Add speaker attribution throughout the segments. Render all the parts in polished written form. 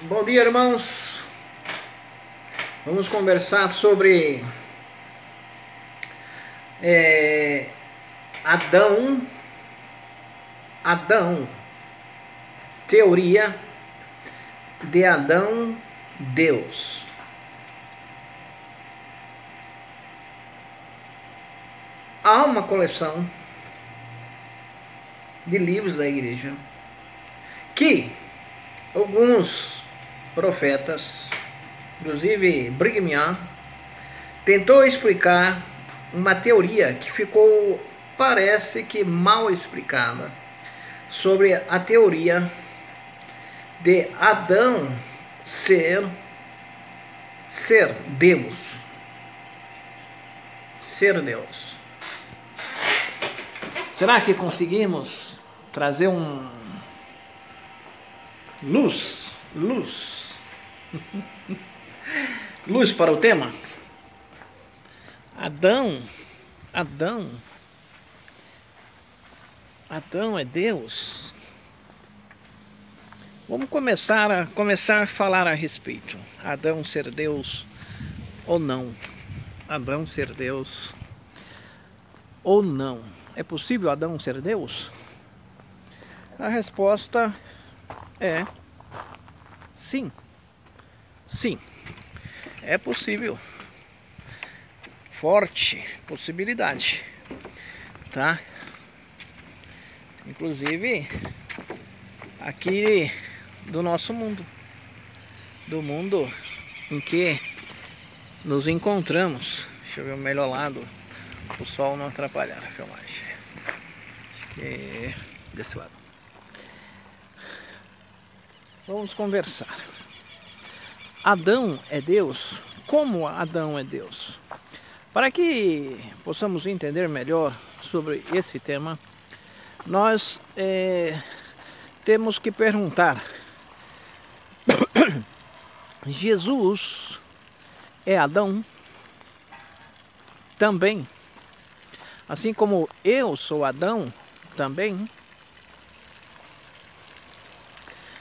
Speaker 1: Bom dia, irmãos. Vamos conversar sobre Adão, teoria de Adão, Deus. Há uma coleção de livros da igreja que alguns profetas, inclusive Brigham Young, tentou explicar uma teoria que ficou, parece que mal explicada, sobre a teoria de Adão ser Deus. Ser Deus. Será que conseguimos trazer luz para o tema? Adão é Deus. Vamos começar a falar a respeito. Adão ser Deus ou não? Adão ser Deus ou não? É possível Adão ser Deus? A resposta é sim. Sim, é possível. Forte possibilidade, tá? Inclusive aqui do nosso mundo, do mundo em que nos encontramos. Deixa eu ver o melhor lado, o sol não atrapalhar a filmagem. Acho que é desse lado. Vamos conversar. Adão é Deus? Como Adão é Deus? Para que possamos entender melhor sobre esse tema, nós temos que perguntar: Jesus é Adão também? Assim como eu sou Adão também?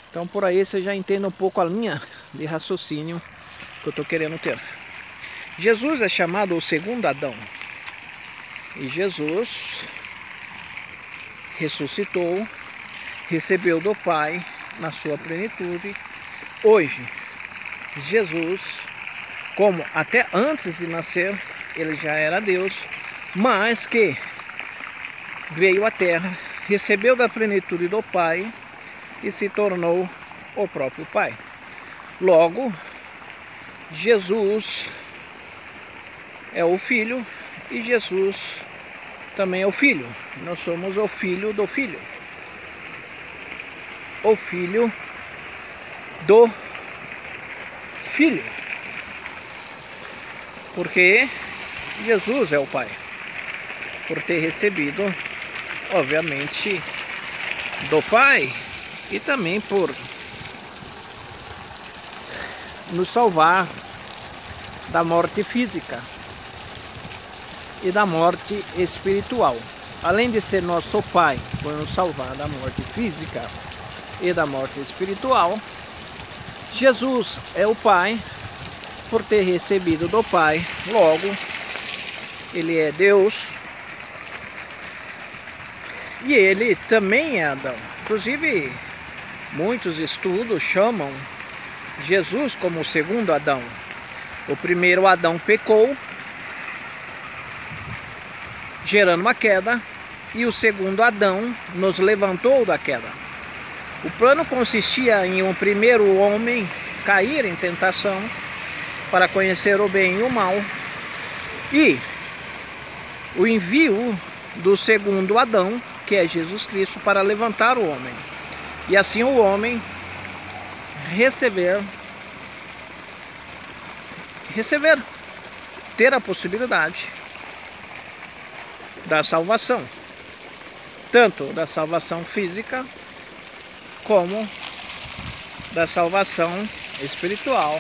Speaker 1: Então por aí você já entende um pouco a linha de raciocínio que eu estou querendo ter. Jesus é chamado o segundo Adão. E Jesus ressuscitou, recebeu do Pai na sua plenitude. Hoje, Jesus, como até antes de nascer, ele já era Deus, mas que veio à Terra, recebeu da plenitude do Pai e se tornou o próprio Pai. Logo, Jesus é o Filho e Jesus também é o Filho. Nós somos o Filho do Filho. O Filho do Filho. Porque Jesus é o Pai. Por ter recebido, obviamente, do Pai e também por nos salvar da morte física e da morte espiritual. Além de ser nosso Pai, por nos salvar da morte física e da morte espiritual, Jesus é o Pai por ter recebido do Pai. Logo, ele é Deus e ele também é Adão. Inclusive, muitos estudos chamam Jesus como o segundo Adão. O primeiro Adão pecou, gerando uma queda, e o segundo Adão nos levantou da queda. O plano consistia em um primeiro homem cair em tentação para conhecer o bem e o mal, e o envio do segundo Adão, que é Jesus Cristo, para levantar o homem, e assim o homem ter a possibilidade da salvação, tanto da salvação física como da salvação espiritual,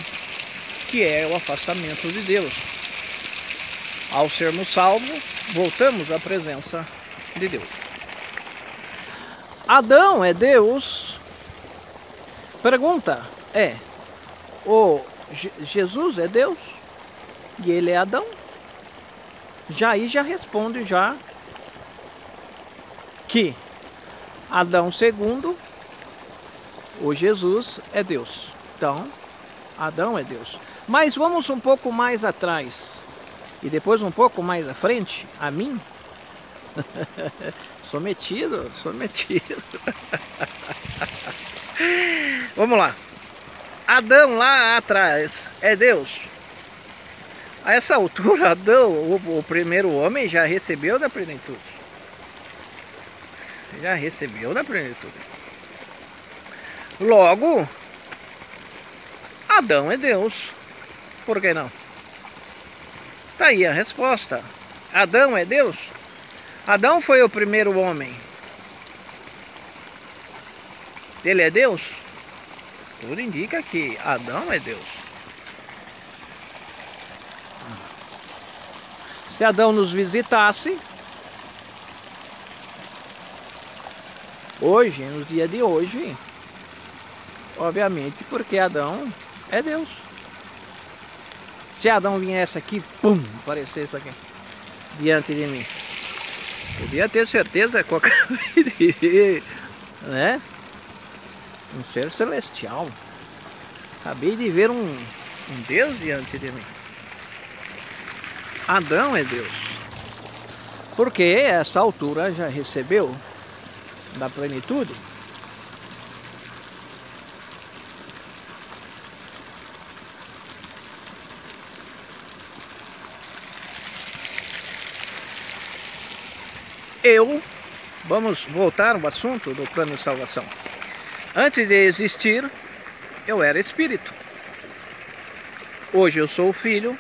Speaker 1: que é o afastamento de Deus. Ao sermos salvos, voltamos à presença de Deus. Adão é Deus? Pergunta é: Jesus é Deus e ele é Adão. Aí já responde já que Adão segundo, o Jesus é Deus. Então, Adão é Deus. Mas vamos um pouco mais atrás e depois um pouco mais à frente, a mim. Sou metido. Vamos lá. Adão lá atrás é Deus. A essa altura, Adão, o primeiro homem, já recebeu da plenitude. Já recebeu da plenitude. Logo, Adão é Deus. Por que não? Tá aí a resposta. Adão é Deus. Adão foi o primeiro homem. Ele é Deus? Tudo indica que Adão é Deus. Se Adão nos visitasse, hoje, no dia de hoje, obviamente porque Adão é Deus. Se Adão viesse aqui, pum, aparecesse aqui, diante de mim, podia ter certeza que eu acabei de ver, né? Um ser celestial. Acabei de ver um Deus diante de mim. Adão é Deus. Porque essa altura já recebeu da plenitude. Vamos voltar ao assunto do plano de salvação. Antes de existir, eu era espírito. Hoje eu sou filho.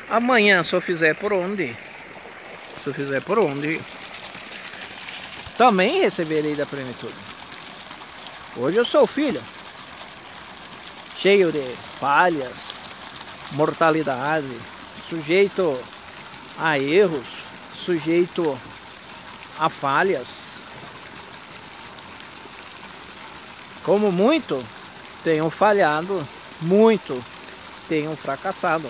Speaker 1: Amanhã, se eu fizer por onde, também receberei da plenitude. Hoje eu sou filho, cheio de falhas, mortalidade, sujeito a erros, sujeito a falhas. Como muito tenho falhado, muito tenho fracassado,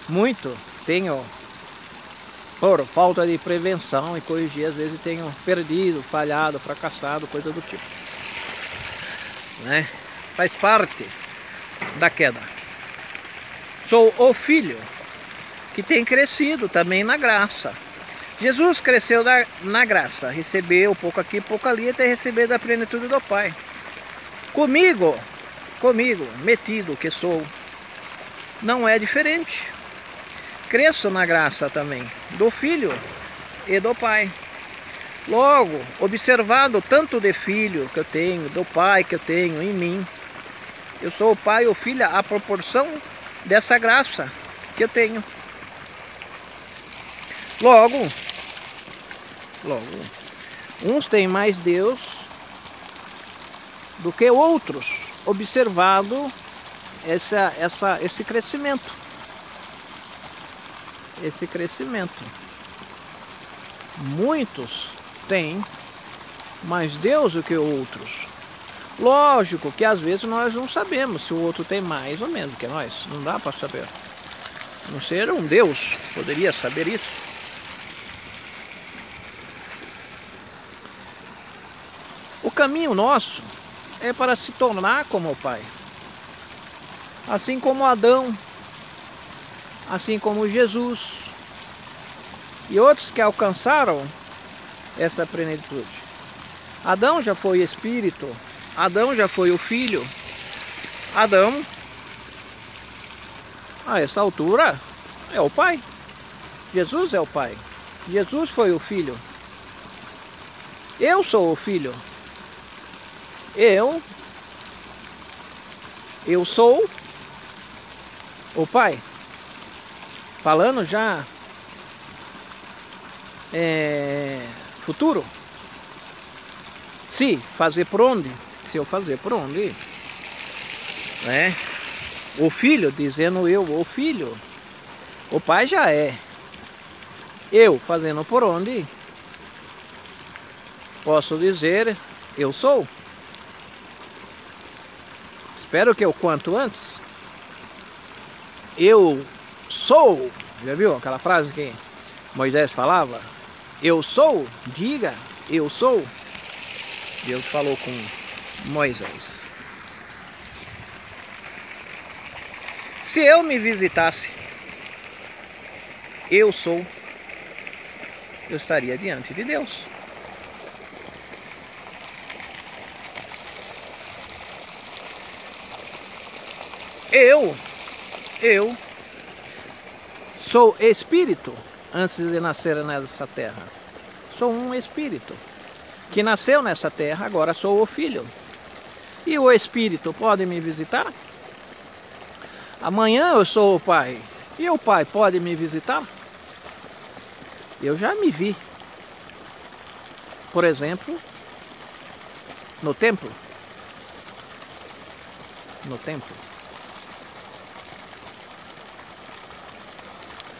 Speaker 1: muito tenho, por falta de prevenção e corrigir, às vezes tenho perdido, falhado, fracassado, coisa do tipo, né? Faz parte da queda. Sou o filho que tem crescido também na graça. Jesus cresceu na graça, recebeu pouco aqui, pouco ali, até receber da plenitude do Pai. Comigo, metido que sou, não é diferente. Cresço na graça também, do Filho e do Pai. Logo, observado tanto de filho que eu tenho, do Pai que eu tenho em mim, eu sou o Pai ou Filho à proporção dessa graça que eu tenho. Logo, uns têm mais Deus do que outros, observado esse crescimento. Muitos têm mais Deus do que outros. Lógico que às vezes nós não sabemos se o outro tem mais ou menos que nós. Não dá para saber. A não ser um Deus poderia saber isso. O caminho nosso é para se tornar como o Pai. Assim como Adão, assim como Jesus e outros que alcançaram essa plenitude. Adão já foi espírito, Adão já foi o filho. Adão, a essa altura, é o Pai. Jesus é o Pai. Jesus foi o filho. Eu sou o filho. Eu sou o Pai. Falando já futuro. Se fazer por onde? Se eu fazer por onde? Né? O filho, dizendo eu, o filho. O Pai já é. Eu fazendo por onde? Posso dizer eu sou. Espero que o quanto antes. Eu sou. Já viu aquela frase que Moisés falava? Eu sou, diga, eu sou. Deus falou com Moisés. Se eu me visitasse, eu sou, eu estaria diante de Deus. Eu sou espírito antes de nascer nessa terra. Sou um espírito que nasceu nessa terra, agora sou o filho. E o espírito pode me visitar? Amanhã eu sou o pai. E o pai pode me visitar? Eu já me vi. Por exemplo, no templo. No templo.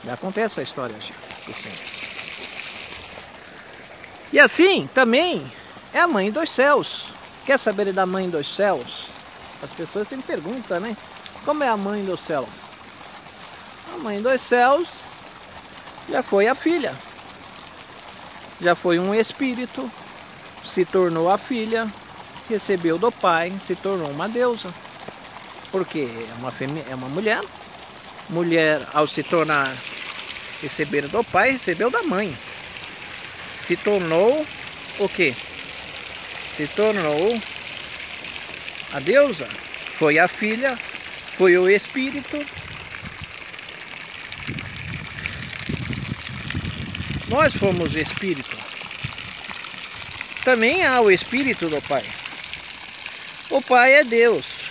Speaker 1: Já acontece a história. E assim também é a mãe dos céus. Quer saber da mãe dos céus? As pessoas sempre perguntam, né? Como é a mãe do céu? A mãe dos céus já foi a filha. Já foi um espírito, se tornou a filha, recebeu do pai, se tornou uma deusa. Porque é uma mulher. Mulher, ao se tornar, receber do pai, recebeu da mãe. Se tornou o quê? Se tornou a deusa. Foi a filha, foi o espírito. Nós fomos espírito. Também há o espírito do pai. O pai é Deus.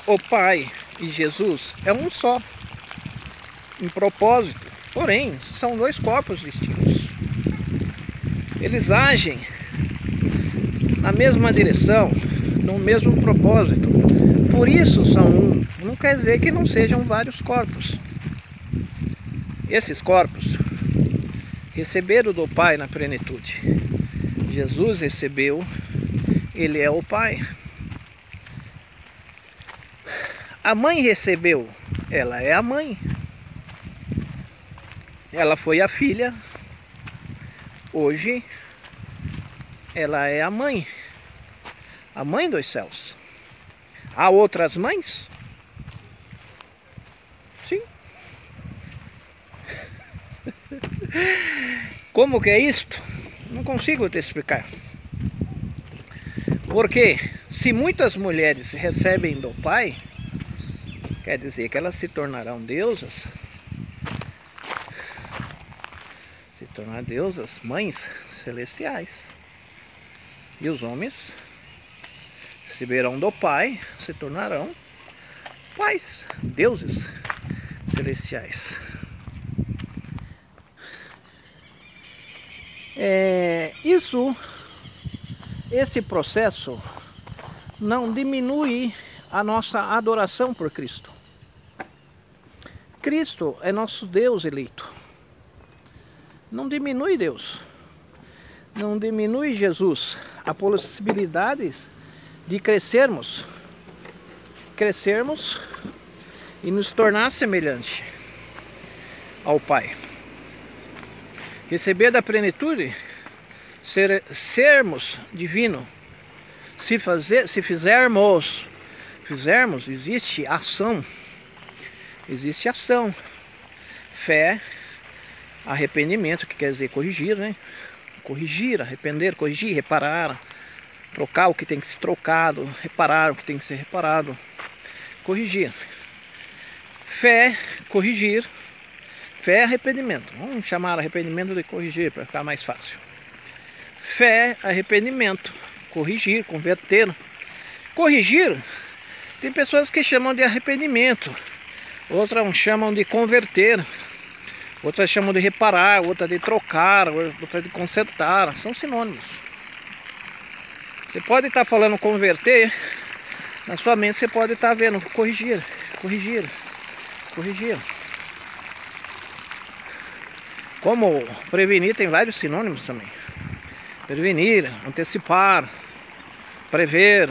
Speaker 1: O pai e Jesus é um só, em propósito, porém são dois corpos distintos. Eles agem na mesma direção, no mesmo propósito, por isso são um. Não quer dizer que não sejam vários corpos. Esses corpos receberam do Pai na plenitude. Jesus recebeu, ele é o Pai. A mãe recebeu, ela é a mãe. Ela foi a filha, hoje ela é a mãe dos céus. Há outras mães? Sim. Como que é isto? Não consigo te explicar. Porque se muitas mulheres recebem do Pai, quer dizer que elas se tornarão deusas, se tornar deusas, mães celestiais. E os homens receberão do Pai, se tornarão pais, deuses celestiais. Esse processo não diminui a nossa adoração por Cristo. Cristo é nosso Deus eleito. Não diminui Deus. Não diminui Jesus. Há possibilidades de crescermos e nos tornar semelhante ao Pai. Receber da plenitude, sermos divino. Se fizermos, existe ação. Existe ação. Fé, arrependimento, que quer dizer corrigir, né? Corrigir, arrepender, corrigir, reparar, trocar o que tem que ser trocado, reparar o que tem que ser reparado, corrigir. Fé, corrigir. Fé, arrependimento. Vamos chamar arrependimento de corrigir para ficar mais fácil. Fé, arrependimento, corrigir, converter. Corrigir, tem pessoas que chamam de arrependimento, outras chamam de converter, outras chamam de reparar, outras de trocar, outras de consertar. São sinônimos. Você pode estar falando converter, na sua mente você pode estar vendo corrigir, corrigir, corrigir. Como prevenir, tem vários sinônimos também. Prevenir, antecipar, prever,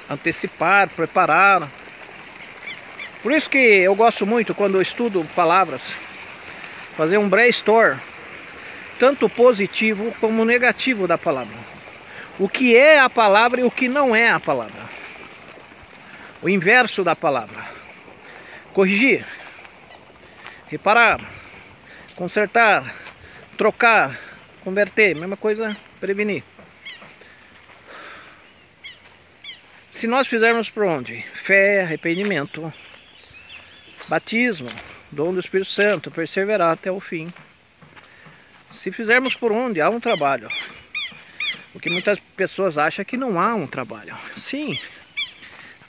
Speaker 1: antecipar, preparar. Por isso que eu gosto muito, quando eu estudo palavras, fazer um brainstorm, tanto positivo como negativo da palavra. O que é a palavra e o que não é a palavra. O inverso da palavra. Corrigir, reparar, consertar, trocar, converter, mesma coisa, prevenir. Se nós fizermos por onde? Fé, arrependimento, batismo, dom do Espírito Santo, perseverar até o fim. Se fizermos por onde? Há um trabalho. Porque muitas pessoas acham que não há um trabalho. Sim,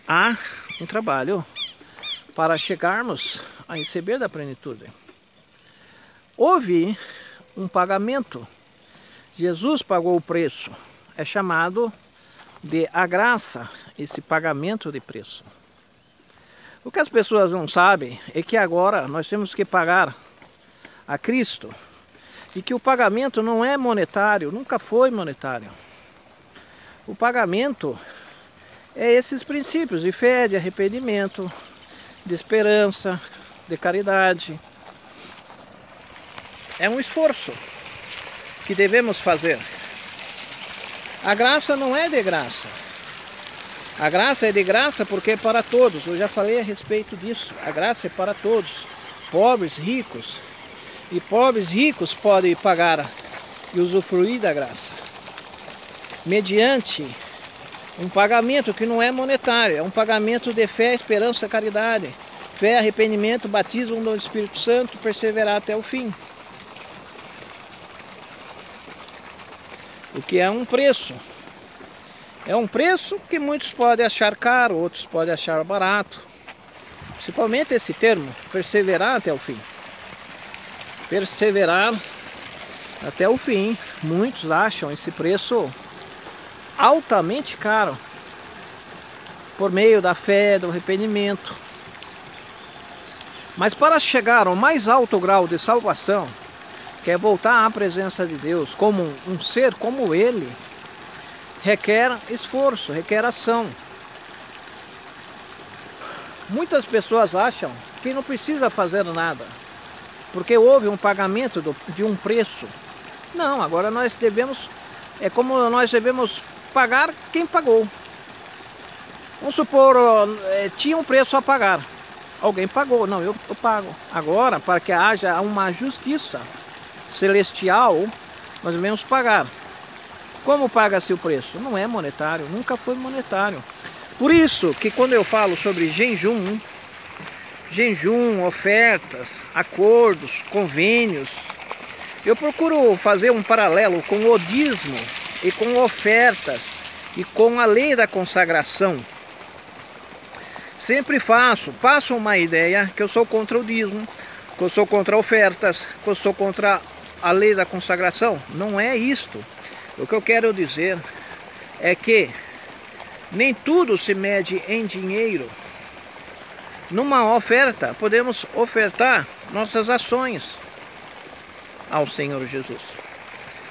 Speaker 1: há um trabalho para chegarmos a receber da plenitude. Houve um pagamento. Jesus pagou o preço. É chamado de a graça, esse pagamento de preço. O que as pessoas não sabem é que agora nós temos que pagar a Cristo. E que o pagamento não é monetário, nunca foi monetário. O pagamento é esses princípios de fé, de arrependimento, de esperança, de caridade. É um esforço que devemos fazer. A graça não é de graça. A graça é de graça porque é para todos. Eu já falei a respeito disso. A graça é para todos. Pobres, ricos. E pobres, ricos podem pagar e usufruir da graça. Mediante um pagamento que não é monetário. É um pagamento de fé, esperança, caridade. Fé, arrependimento, batismo do Espírito Santo, perseverar até o fim. O que é um preço. É um preço que muitos podem achar caro, outros podem achar barato. Principalmente esse termo, perseverar até o fim. Perseverar até o fim. Muitos acham esse preço altamente caro. Por meio da fé, do arrependimento. Mas para chegar ao mais alto grau de salvação, que é voltar à presença de Deus como um ser como Ele, requer esforço, requer ação. Muitas pessoas acham que não precisa fazer nada, porque houve um pagamento de um preço. Não, agora nós devemos, é como nós devemos pagar quem pagou. Vamos supor, tinha um preço a pagar. Alguém pagou, não, eu pago. Agora, para que haja uma justiça celestial, nós devemos pagar. Como paga-se o preço? Não é monetário, nunca foi monetário. Por isso que quando eu falo sobre jejum, ofertas, acordos, convênios, eu procuro fazer um paralelo com o dízimo e com ofertas e com a lei da consagração. Sempre passo uma ideia que eu sou contra o dízimo, que eu sou contra ofertas, que eu sou contra a lei da consagração. Não é isto. O que eu quero dizer é que nem tudo se mede em dinheiro. Numa oferta, podemos ofertar nossas ações ao Senhor Jesus.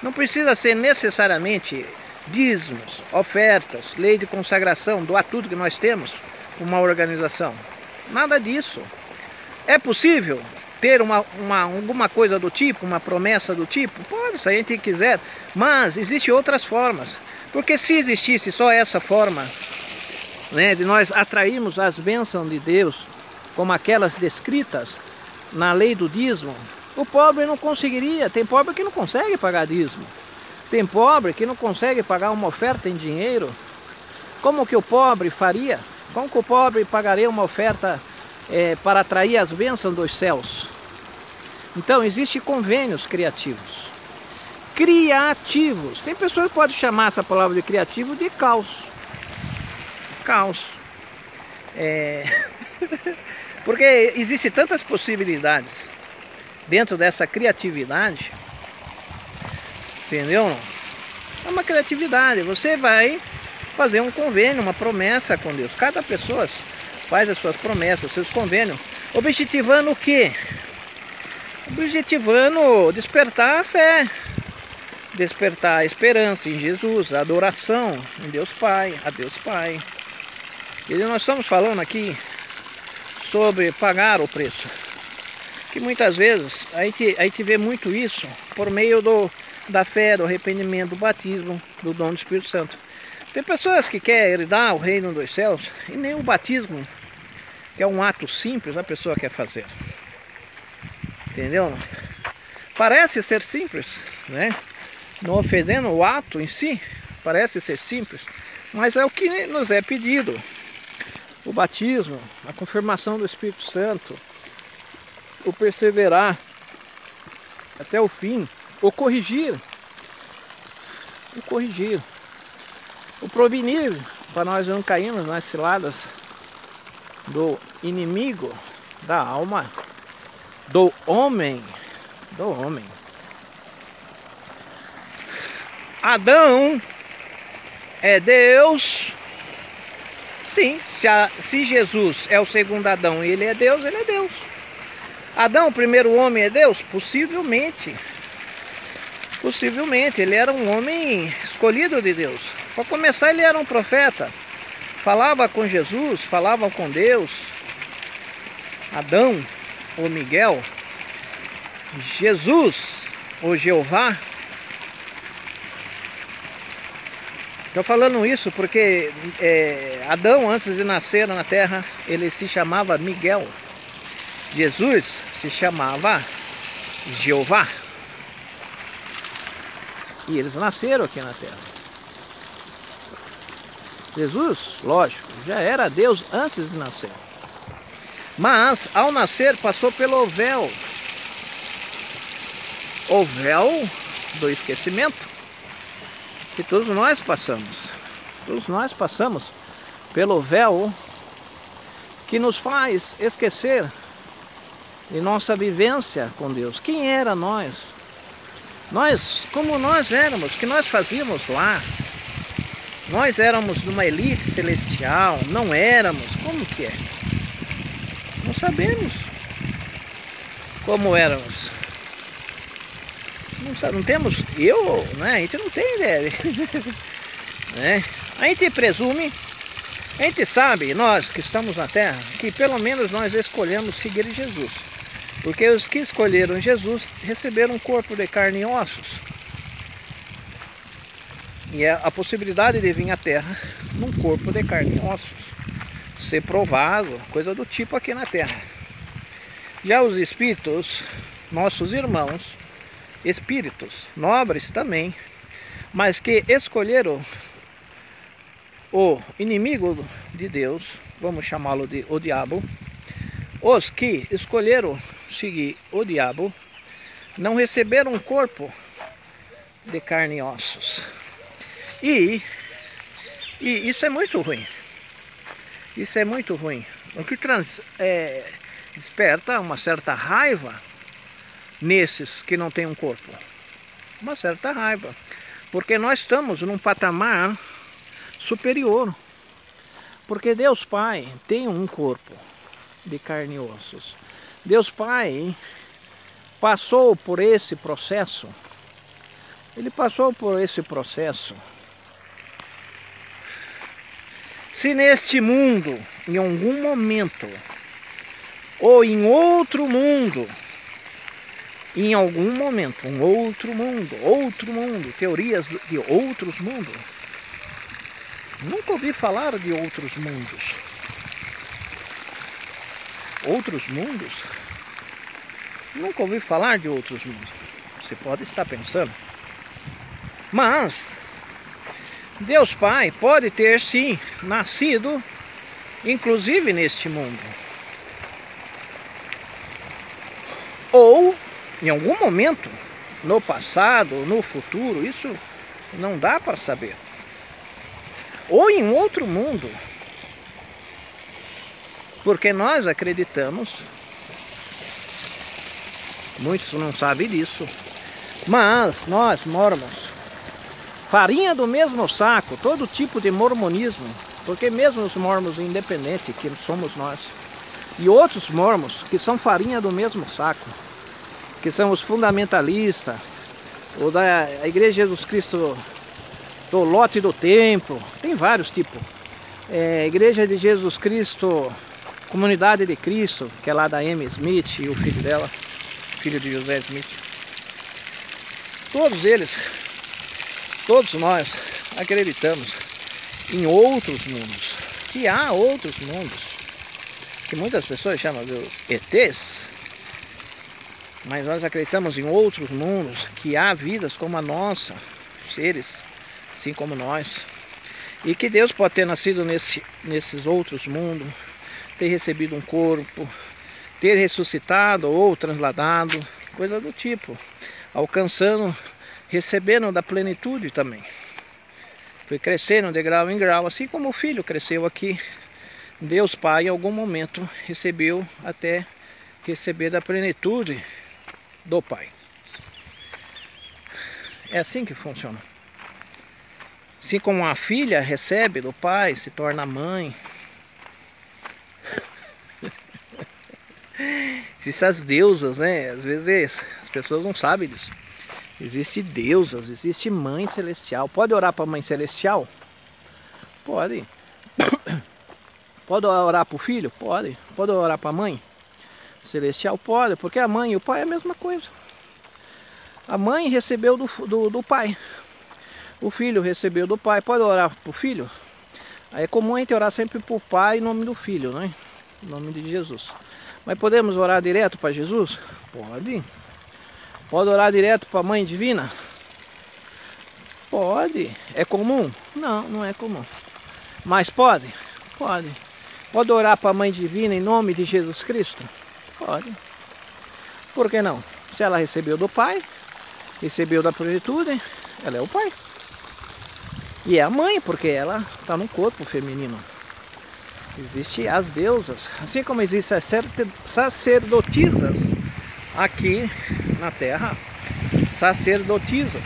Speaker 1: Não precisa ser necessariamente dízimos, ofertas, lei de consagração, doar tudo que nós temos para uma organização. Nada disso. É possível ter alguma coisa do tipo, uma promessa do tipo? Pode, se a gente quiser, mas existem outras formas. Porque se existisse só essa forma, né, de nós atrairmos as bênçãos de Deus, como aquelas descritas na lei do dízimo, o pobre não conseguiria. Tem pobre que não consegue pagar dízimo. Tem pobre que não consegue pagar uma oferta em dinheiro. Como que o pobre faria? Como que o pobre pagaria uma oferta para atrair as bênçãos dos céus? Então, existem convênios criativos. Criativos. Tem pessoas que podem chamar essa palavra de criativo de caos. Caos. Porque existem tantas possibilidades dentro dessa criatividade. Entendeu? É uma criatividade. Você vai fazer um convênio, uma promessa com Deus. Cada pessoa faz as suas promessas, seus convênios. Objetivando o quê? Objetivando despertar a fé. despertar a esperança em Jesus, a adoração em Deus Pai, a Deus Pai. E nós estamos falando aqui sobre pagar o preço. Que muitas vezes a gente vê muito isso por meio da fé, do arrependimento, do batismo, do dom do Espírito Santo. Tem pessoas que querem herdar o reino dos céus e nem o batismo, que é um ato simples, a pessoa quer fazer. Entendeu? Parece ser simples, né? Não ofendendo o ato em si, parece ser simples, mas é o que nos é pedido. O batismo, a confirmação do Espírito Santo, o perseverar até o fim, o corrigir, o prevenir, para nós não cairmos nas ciladas do inimigo da alma, do homem. Adão é Deus. Sim, se Jesus é o segundo Adão e ele é Deus, ele é Deus. Adão, o primeiro homem, é Deus? Possivelmente. Possivelmente, ele era um homem escolhido de Deus. Para começar, ele era um profeta. Falava com Jesus, falava com Deus. Adão, ou Miguel. Jesus, ou Jeová. Estou falando isso porque Adão, antes de nascer na terra, ele se chamava Miguel. Jesus se chamava Jeová. E eles nasceram aqui na terra. Jesus, lógico, já era Deus antes de nascer. Mas, ao nascer, passou pelo véu. O véu do esquecimento. Que todos nós passamos. Todos nós passamos pelo véu que nos faz esquecer de nossa vivência com Deus. Quem era nós? Nós, como nós éramos, que nós fazíamos lá? Nós éramos de uma elite celestial, não éramos, como que é? Não sabemos como éramos. Não temos, né? A gente não tem ideia. Né? A gente presume, a gente sabe, nós que estamos na terra, que pelo menos nós escolhemos seguir Jesus. Porque os que escolheram Jesus receberam um corpo de carne e ossos. E é a possibilidade de vir à terra num corpo de carne e ossos. Ser provado, coisa do tipo aqui na terra. Já os espíritos, nossos irmãos, espíritos nobres também, mas que escolheram o inimigo de Deus, vamos chamá-lo de o diabo. Os que escolheram seguir o diabo não receberam um corpo de carne e ossos. E isso é muito ruim. Isso é muito ruim. O que desperta uma certa raiva nesses que não têm um corpo. Uma certa raiva. Porque nós estamos num patamar superior. Porque Deus Pai tem um corpo de carne e ossos. Deus Pai passou por esse processo. Ele passou por esse processo. Se neste mundo, em algum momento, ou em outro mundo, em algum momento, um outro mundo, teorias de outros mundos. Nunca ouvi falar de outros mundos. Outros mundos? Nunca ouvi falar de outros mundos. Você pode estar pensando. Mas Deus Pai pode ter sim nascido, inclusive neste mundo. Ou em algum momento, no passado, no futuro, isso não dá para saber. Ou em outro mundo. Porque nós acreditamos, muitos não sabem disso, mas nós, mormons, farinha do mesmo saco, todo tipo de mormonismo, porque mesmo os mormons independentes, que somos nós, e outros mormons que são farinha do mesmo saco, que são os fundamentalistas, ou da Igreja de Jesus Cristo do Lote do Templo, tem vários tipos. Igreja de Jesus Cristo, Comunidade de Cristo, que é lá da Amy Smith e o filho dela, filho de José Smith. Todos eles, todos nós acreditamos em outros mundos, que há outros mundos, que muitas pessoas chamam de ETs, mas nós acreditamos em outros mundos, que há vidas como a nossa, seres assim como nós, e que Deus pode ter nascido nesses outros mundos, ter recebido um corpo, ter ressuscitado ou transladado, coisa do tipo, alcançando, recebendo da plenitude também. Foi crescendo de grau em grau, assim como o filho cresceu aqui. Deus Pai em algum momento recebeu até receber da plenitude do Pai. É assim que funciona. Assim como a filha recebe do pai, se torna mãe. Existem as deusas, né? Às vezes as pessoas não sabem disso. Existem deusas, existe mãe celestial. Pode orar para a mãe celestial? Pode. Pode orar para o filho? Pode. Pode orar para a mãe celestial? Pode, porque a mãe e o pai é a mesma coisa. A mãe recebeu do pai. O filho recebeu do pai. Pode orar para o filho? Aí é comum a gente orar sempre para o pai em nome do filho, né? Em nome de Jesus. Mas podemos orar direto para Jesus? Pode. Pode orar direto para a mãe divina? Pode. É comum? Não, não é comum. Mas pode? Pode. Pode orar para a mãe divina em nome de Jesus Cristo? Pode. Por que não? Se ela recebeu do pai, recebeu da plenitude, ela é o pai. E é a mãe, porque ela está no corpo feminino. Existem as deusas, assim como existem as sacerdotisas aqui na terra. Sacerdotisas.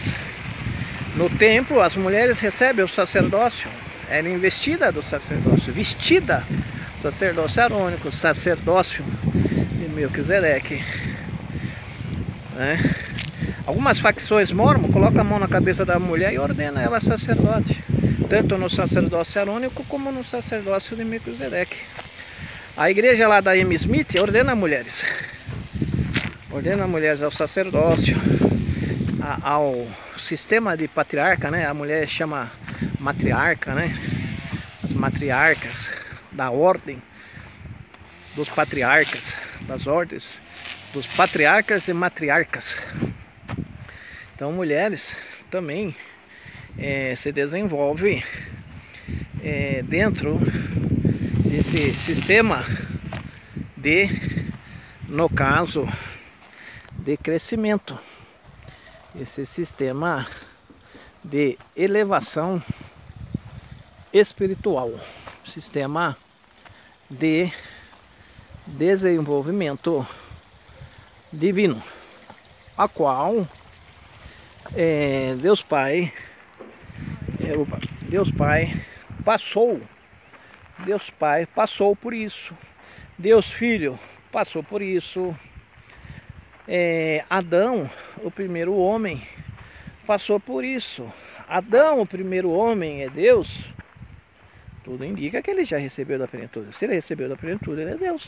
Speaker 1: No templo, as mulheres recebem o sacerdócio. Era investida do sacerdócio, vestida. Sacerdócio arônico, sacerdócio de Melquisedeque. Algumas facções mormon colocam a mão na cabeça da mulher e ordena ela sacerdote, tanto no sacerdócio arônico como no sacerdócio de Melquisedeque. A igreja lá da Amy Smith ordena mulheres ao sacerdócio, ao sistema de patriarca, né? A mulher chama matriarca, né? As matriarcas da ordem dos patriarcas, das ordens dos patriarcas e matriarcas. Então mulheres também se desenvolvem dentro desse sistema no caso, de crescimento. Esse sistema de elevação espiritual. Sistema de desenvolvimento divino. A qual Deus Pai passou por isso. Deus Filho passou por isso. Adão, o primeiro homem, passou por isso. Adão, o primeiro homem, é Deus. Tudo indica que ele já recebeu da plenitude. Se ele recebeu da plenitude, ele é Deus.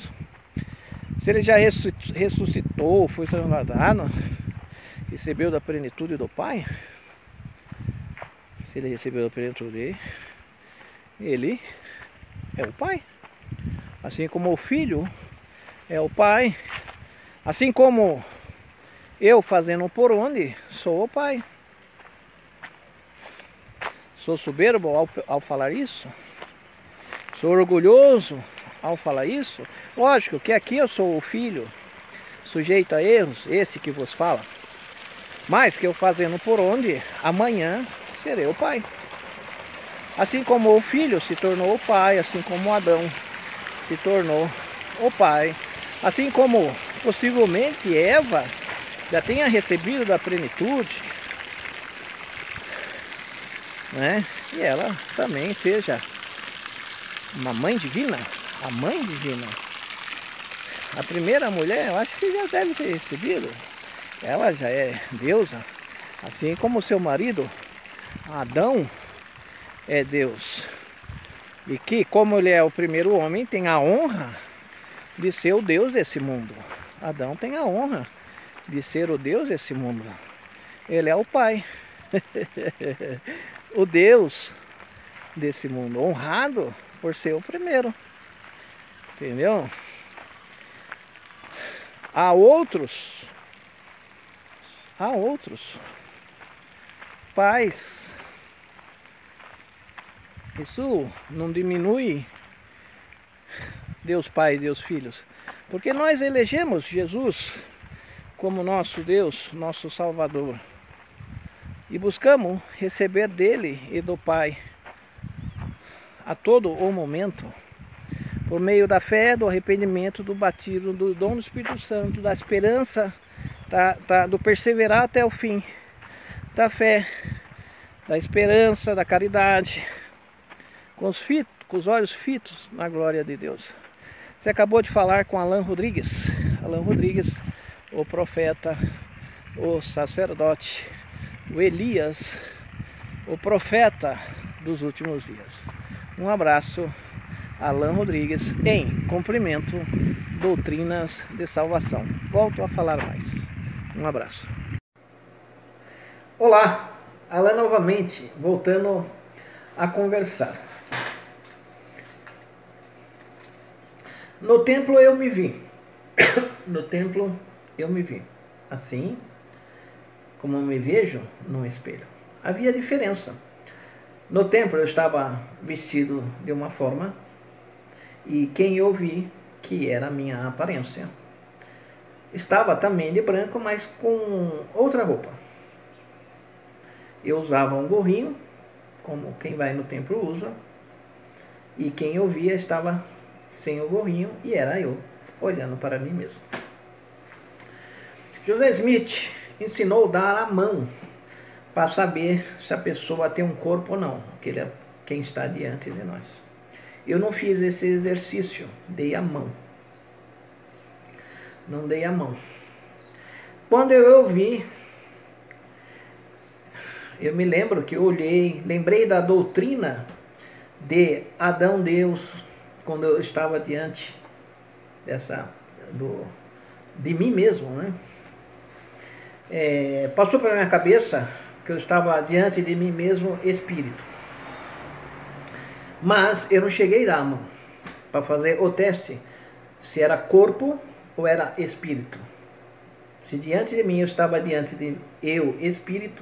Speaker 1: Se ele já ressuscitou, foi transladado, recebeu da plenitude do Pai, se ele recebeu da plenitude, ele é o Pai. Assim como o Filho é o Pai, assim como eu fazendo por onde, sou o Pai. Sou soberbo ao falar isso? Sou orgulhoso ao falar isso? Lógico que aqui eu sou o Filho, sujeito a erros, esse que vos fala. Mas que eu fazendo por onde, amanhã serei o Pai. Assim como o Filho se tornou o Pai, assim como Adão se tornou o Pai, assim como possivelmente Eva já tenha recebido da plenitude, né? E ela também seja uma mãe divina, a mãe divina. A primeira mulher, eu acho que já deve ter recebido. Ela já é deusa. Assim como o seu marido, Adão, é Deus. E que, como ele é o primeiro homem, tem a honra de ser o Deus desse mundo. Adão tem a honra de ser o Deus desse mundo. Ele é o Pai. O Deus desse mundo, honrado por ser o primeiro. Entendeu? Há outros pais. Isso não diminui Deus Pai e Deus Filhos, porque nós elegemos Jesus como nosso Deus, nosso Salvador, e buscamos receber dele e do Pai a todo o momento, por meio da fé, do arrependimento, do batismo, do dom do Espírito Santo, da esperança, do perseverar até o fim, da fé, da esperança, da caridade, com os olhos fitos na glória de Deus. Você acabou de falar com Alan Rodrigues. Alan Rodrigues, o profeta, o sacerdote, o Elias, o profeta dos últimos dias. Um abraço, Alan Rodrigues, em Cumprimento Doutrinas de Salvação. Volto a falar mais. Um abraço. Olá, Alan novamente, voltando a conversar. No templo eu me vi. No templo eu me vi. Assim como eu me vejo no espelho. Havia diferença. No templo eu estava vestido de uma forma e quem eu vi que era a minha aparência estava também de branco, mas com outra roupa. Eu usava um gorrinho, como quem vai no templo usa, e quem eu via estava sem o gorrinho e era eu, olhando para mim mesmo. José Smith ensinou a dar a mão para saber se a pessoa tem um corpo ou não, que ele é quem está diante de nós. Eu não fiz esse exercício, dei a mão. Não dei a mão. Quando eu vi, eu me lembro que eu olhei, lembrei da doutrina de Adão Deus, quando eu estava diante de mim mesmo, né? Passou pela minha cabeça que eu estava diante de mim mesmo espírito. Mas eu não cheguei a dar a mão para fazer o teste se era corpo ou era espírito. Se diante de mim eu estava diante de eu espírito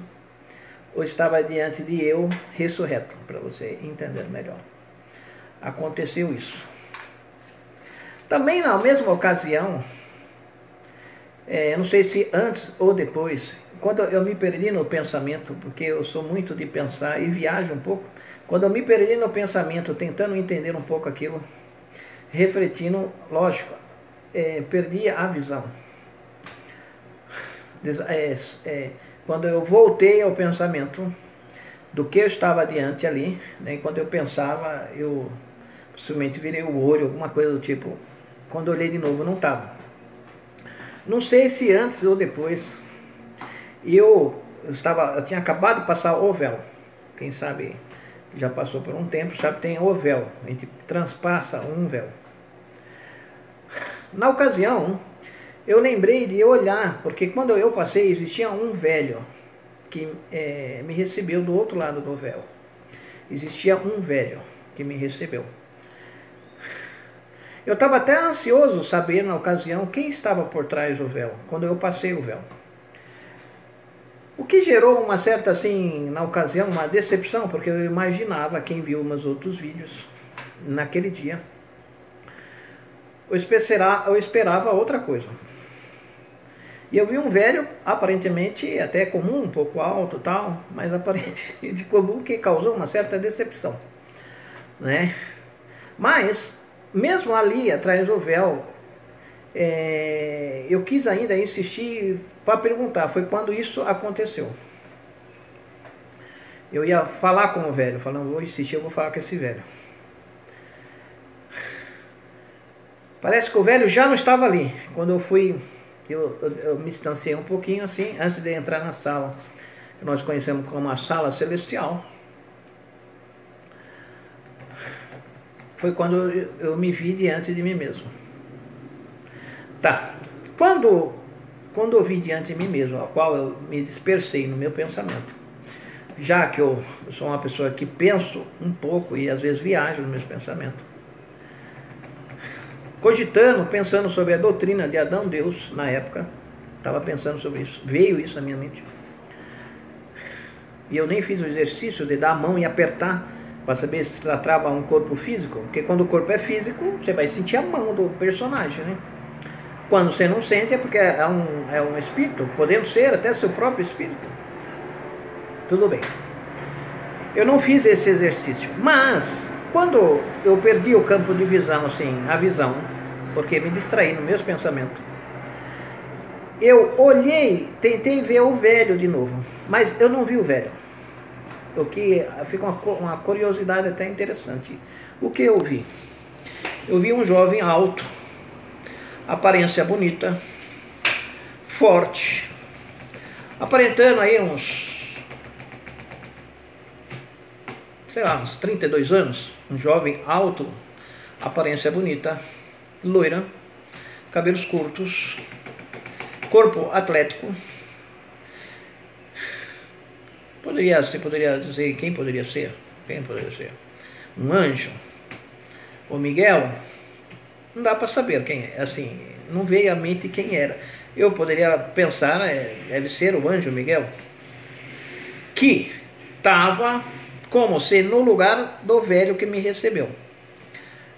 Speaker 1: ou estava diante de eu ressurreto, para você entender melhor. Aconteceu isso. Também na mesma ocasião, não sei se antes ou depois, quando eu me perdi no pensamento, porque eu sou muito de pensar e viajo um pouco, quando eu me perdi no pensamento, tentando entender um pouco aquilo, refletindo, lógico, perdi a visão. Quando eu voltei ao pensamento do que eu estava diante ali, né, enquanto eu pensava, eu possivelmente virei o olho, alguma coisa do tipo. Quando eu olhei de novo, não estava. Não sei se antes ou depois. Eu tinha acabado de passar o véu. Quem sabe já passou por um tempo, sabe, tem o véu. A gente transpassa um véu. Na ocasião, eu lembrei de olhar, porque quando eu passei, existia um velho que me recebeu do outro lado do véu. Existia um velho que me recebeu. Eu estava até ansioso saber, na ocasião, quem estava por trás do véu, quando eu passei o véu. O que gerou uma certa, assim, na ocasião, uma decepção, porque eu imaginava, quem viu meus outros vídeos, naquele dia, eu esperava outra coisa. E eu vi um velho, aparentemente até comum, um pouco alto tal, mas aparentemente comum, que causou uma certa decepção, né? Mas, mesmo ali atrás do véu, eu quis ainda insistir para perguntar, foi quando isso aconteceu. Eu ia falar com o velho, falando, vou insistir, eu vou falar com esse velho. Parece que o velho já não estava ali, quando eu fui... Eu me distanciei um pouquinho assim, antes de entrar na sala. que nós conhecemos como a sala celestial, foi quando eu me vi diante de mim mesmo. Tá, quando eu vi diante de mim mesmo, a qual eu me dispersei no meu pensamento, já que eu sou uma pessoa que penso um pouco e às vezes viajo nos meus pensamentos, cogitando, pensando sobre a doutrina de Adão Deus, na época, estava pensando sobre isso, veio isso na minha mente. E eu nem fiz o exercício de dar a mão e apertar para saber se tratava um corpo físico, porque quando o corpo é físico, você vai sentir a mão do personagem, né? Quando você não sente é porque é um espírito, podendo ser até seu próprio espírito. Tudo bem. Eu não fiz esse exercício, mas quando eu perdi o campo de visão, assim, a visão, porque me distraí nos meus pensamentos, eu olhei, tentei ver o velho de novo, mas eu não vi o velho. O que fica uma curiosidade até interessante. O que eu vi? Eu vi um jovem alto, aparência bonita, forte, aparentando aí uns, sei lá, uns 32 anos, um jovem alto, aparência bonita, loira, cabelos curtos, corpo atlético. Você poderia dizer quem poderia ser? Quem poderia ser? Um anjo? O Miguel? Não dá para saber quem é, assim, não veio à mente quem era. Eu poderia pensar, deve ser o anjo Miguel, que estava como se no lugar do velho que me recebeu.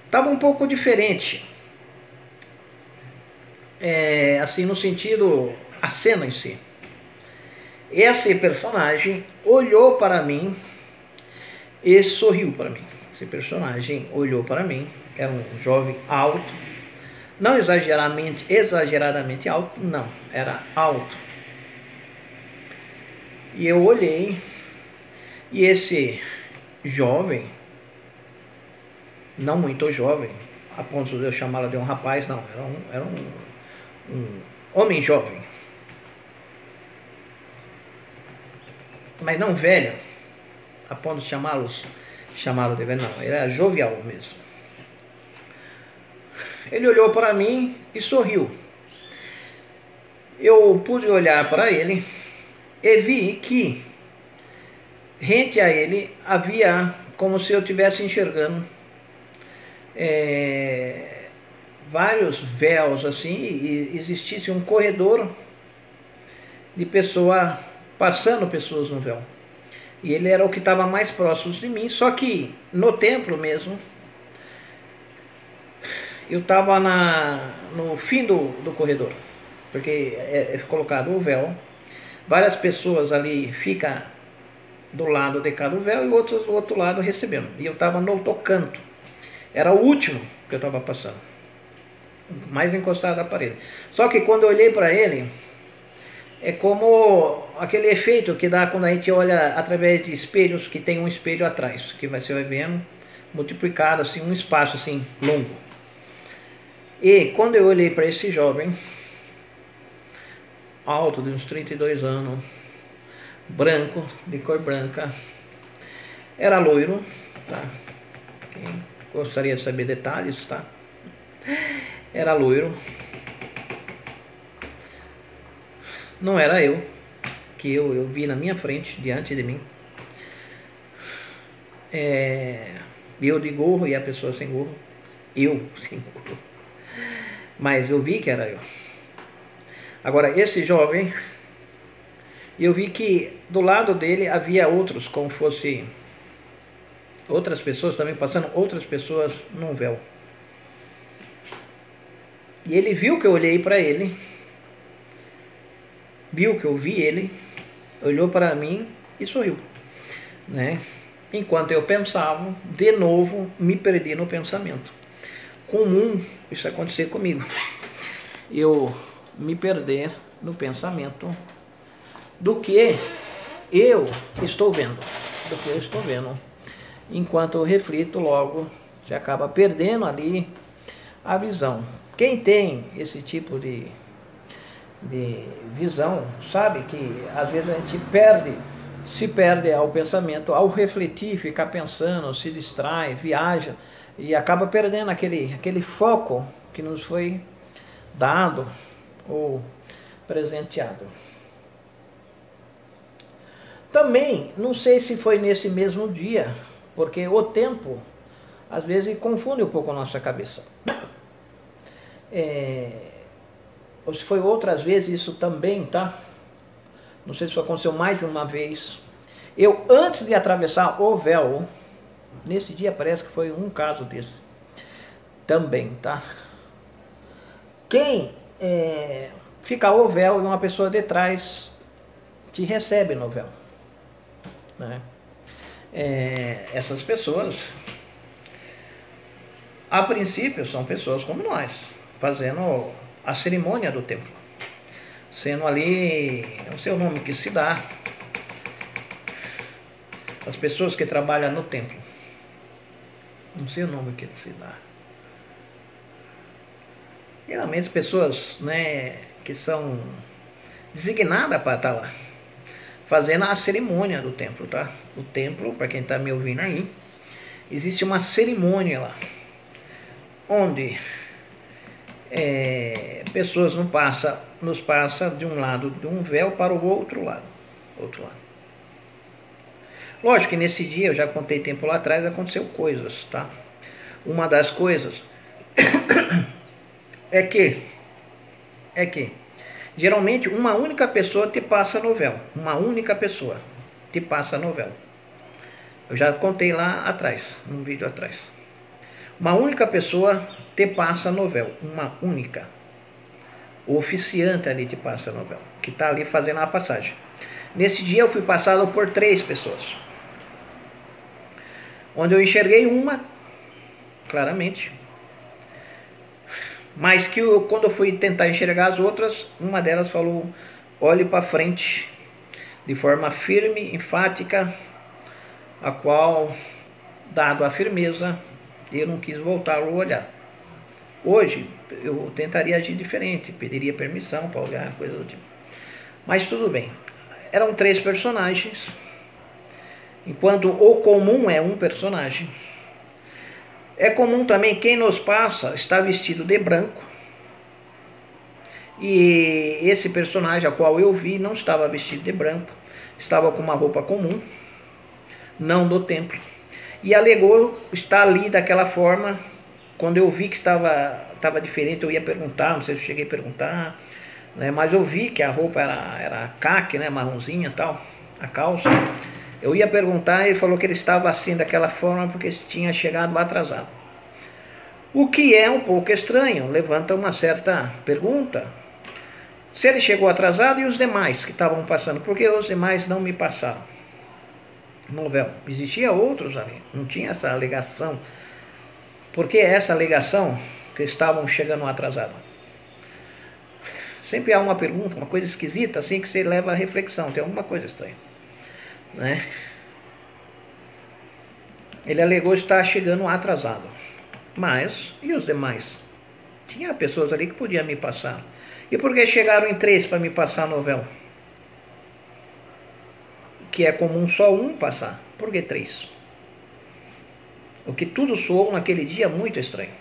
Speaker 1: Estava um pouco diferente, assim, no sentido, a cena em si. Esse personagem olhou para mim e sorriu para mim. Esse personagem olhou para mim, era um jovem alto, não exageradamente alto, não, era alto. E eu olhei, e esse jovem, não muito jovem, a ponto de eu chamá-lo de um rapaz, não, era um homem jovem, mas não velho, a ponto de chamá-lo de velho, não, ele era jovial mesmo. Ele olhou para mim e sorriu. Eu pude olhar para ele e vi que, rente a ele, havia como se eu estivesse enxergando vários véus assim, e existisse um corredor de pessoa passando pessoas no véu. E ele era o que estava mais próximo de mim, só que no templo mesmo, eu estava no fim do corredor, porque é colocado o véu, várias pessoas ali ficam do lado de cada véu e outros do outro lado recebendo. E eu estava no outro canto, era o último que eu estava passando, mais encostado à parede. Só que quando eu olhei para ele, é como aquele efeito que dá quando a gente olha através de espelhos, que tem um espelho atrás, que você vai vendo multiplicado assim, um espaço assim longo. E quando eu olhei para esse jovem, alto, de uns 32 anos, branco, de cor branca, era loiro, tá? Quem gostaria de saber detalhes, tá? Era loiro. Não era eu, que eu vi na minha frente, diante de mim. Eu de gorro e a pessoa sem gorro. Eu sem gorro. Mas eu vi que era eu. Agora, esse jovem, eu vi que do lado dele havia outros, como fosse outras pessoas também passando, outras pessoas num véu. E ele viu que eu olhei para ele, viu que eu vi ele, olhou para mim e sorriu, né? Enquanto eu pensava, de novo me perdi no pensamento. Comum isso acontecer comigo, eu me perder no pensamento do que eu estou vendo, enquanto eu reflito, logo você acaba perdendo ali a visão. Quem tem esse tipo de visão sabe que às vezes a gente perde se perde ao pensamento, ao refletir, ficar pensando, se distrai, viaja e acaba perdendo aquele foco que nos foi dado ou presenteado. Também, não sei se foi nesse mesmo dia, porque o tempo às vezes confunde um pouco a nossa cabeça. Ou se foi outras vezes isso também, tá? Não sei se isso aconteceu mais de uma vez. Eu, antes de atravessar o véu, nesse dia parece que foi um caso desse também, tá? Quem fica o véu e uma pessoa de trás te recebe no véu, né? Essas pessoas, a princípio, são pessoas como nós, fazendo a cerimônia do templo, sendo ali, não sei o nome que se dá, as pessoas que trabalham no templo, não sei o nome que se dá. Geralmente pessoas, né, que são designadas para estar lá, fazendo a cerimônia do templo, tá? O templo, para quem está me ouvindo aí, existe uma cerimônia lá, onde pessoas nos passam de um lado de um véu para o outro lado. Lógico que nesse dia, eu já contei tempo lá atrás, aconteceu coisas, tá? Uma das coisas é que geralmente uma única pessoa te passa no véu. Uma única pessoa te passa no véu. Eu já contei lá atrás, num vídeo atrás. Uma única pessoa te passa no véu. Uma única. O oficiante ali te passa no véu, que está ali fazendo a passagem. Nesse dia eu fui passado por 3 pessoas. Onde eu enxerguei uma, claramente. Mas que quando eu fui tentar enxergar as outras, uma delas falou, olhe para frente, de forma firme, enfática, a qual, dado a firmeza, eu não quis voltar a olhar. Hoje, eu tentaria agir diferente, pediria permissão para olhar, coisa do tipo. Mas tudo bem. Eram 3 personagens, enquanto o comum é um personagem. É comum também quem nos passa está vestido de branco. E esse personagem, a qual eu vi, não estava vestido de branco. Estava com uma roupa comum, não do templo. E alegou estar ali daquela forma. Quando eu vi que estava diferente, eu ia perguntar, não sei se eu cheguei a perguntar, né, mas eu vi que a roupa era caque, né, marronzinha e tal, a calça. Eu ia perguntar e ele falou que ele estava assim daquela forma porque tinha chegado atrasado. O que é um pouco estranho, levanta uma certa pergunta. Se ele chegou atrasado e os demais que estavam passando, por que os demais não me passaram no véu? Existia outros ali, não tinha essa alegação. Por que essa alegação que estavam chegando atrasados? Sempre há uma pergunta, uma coisa esquisita assim que você leva à reflexão, tem alguma coisa estranha, né? Ele alegou estar chegando atrasado. Mas, e os demais? Tinha pessoas ali que podiam me passar. E por que chegaram em 3 para me passar no véu? Que é comum só um passar. Por que 3? O que tudo soou naquele dia muito estranho.